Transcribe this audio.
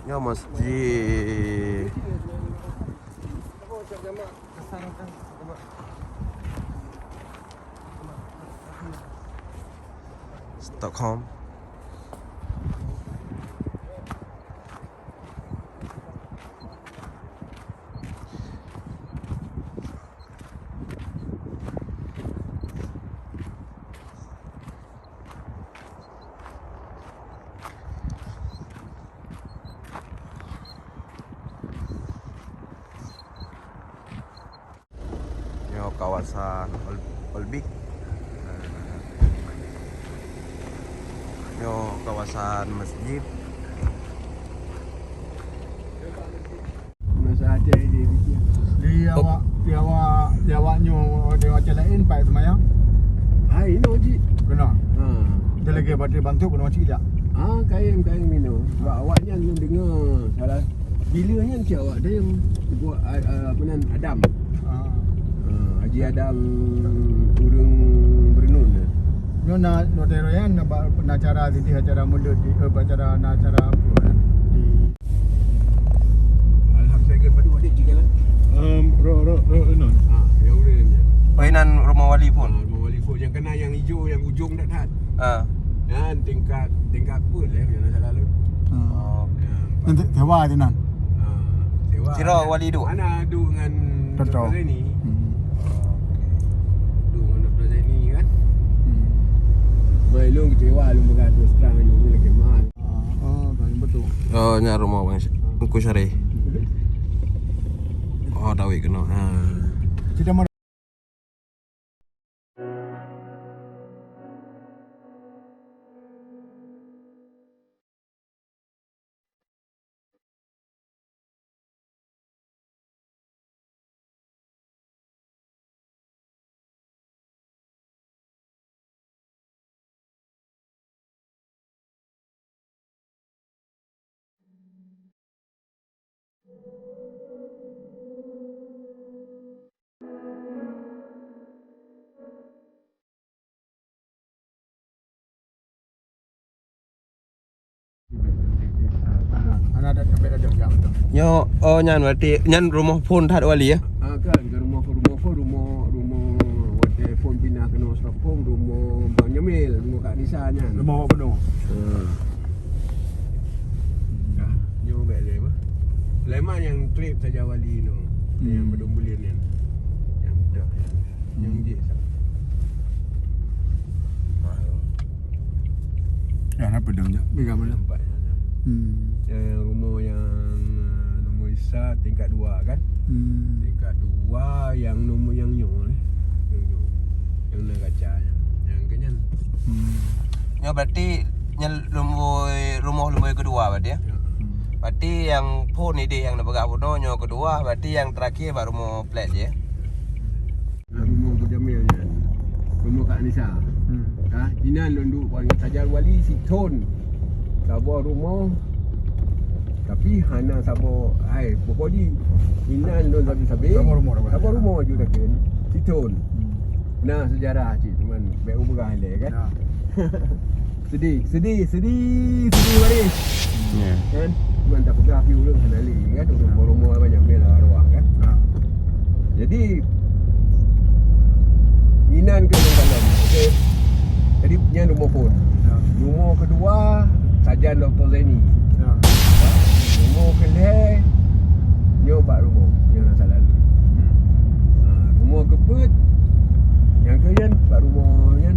Ya masjid. Stockholm. Kawasan Olbik. Yo kawasan masjid. Masa ada dia fikir. Dia awaknya dia macam lain pai semayang. Hai no ji. Kena. Ha. Dia lagi bantu kena macam tak? Kain minum. Sebab awaknya yang dengar salah bilanya si awak dia yang buat apa nan Adam. Haji Adam urang berenun. Yo nak noteroyan nak cara di acara mulut di acara apa di Alhamdulillah padu adik juga lah. ro non. Yang urangnya. Mainan rumah wali pun. Rumah wali pun yang kena yang hijau yang ujung dah. Dan tingkat pun lah yang salah lalu. Nanti sewa tu nan. Sewa. Kira wali duk. Mana duk dengan Betul. Dr. Zaini. Duk dengan Dr. Zaini kan. Mai long kecewa long berat terus terang long lagi mahal. Kan betul. Oh, nya rumah Bang Engku Syarif. Oh, tahu kena. Kita mau ada sampai ada jam tu. Yo, nyan berarti nyan rumah pun tak ada wali ya? Kan ke rumah telefon pindah ke Stockholm, rumah Bang Nyemil, rumah Kak Nisa nya. Rumah apa penuh? Jom baik dia apa? Lemak yang trip saja wali tu. Yang berdombulian ni. Yang budak yang je. Ya, nak pedang je. Pegang mana? Nampak. Yang rumah yang nombor Isa tingkat 2 kan? Tingkat 2 yang nombor yang nyo ni. Yang nak kaca yang kenyan. Ya berarti nyan rumah kedua berarti ya? Berarti yang pun ni dia yang nak pegang pun nyo kedua, berarti yang terakhir baru rumah flat je. Rumah tu Jamil ni. Rumah Kak Nisa. Jinan duduk dengan Sajar Wali Siton. Sabar rumah. Tapi hana sabar pokok di Jinan don sabi-sabi. Sabar rumah je dah kan. Siton. Nah sejarah cik teman baik ubah halai kan. Sedih Wali. Ya. Kan? Cuman tak pegang view dia kan Ali kan. Rumah banyak bela arwah kan. Jadi Inan ke yang dalam. Okey. Jadi punya rumah pun. Rumah kedua Sajan Dr. Zaini. Rumah kelih nyo pak rumah yang nak salah dulu. Rumah keput yang kalian pak rumah kan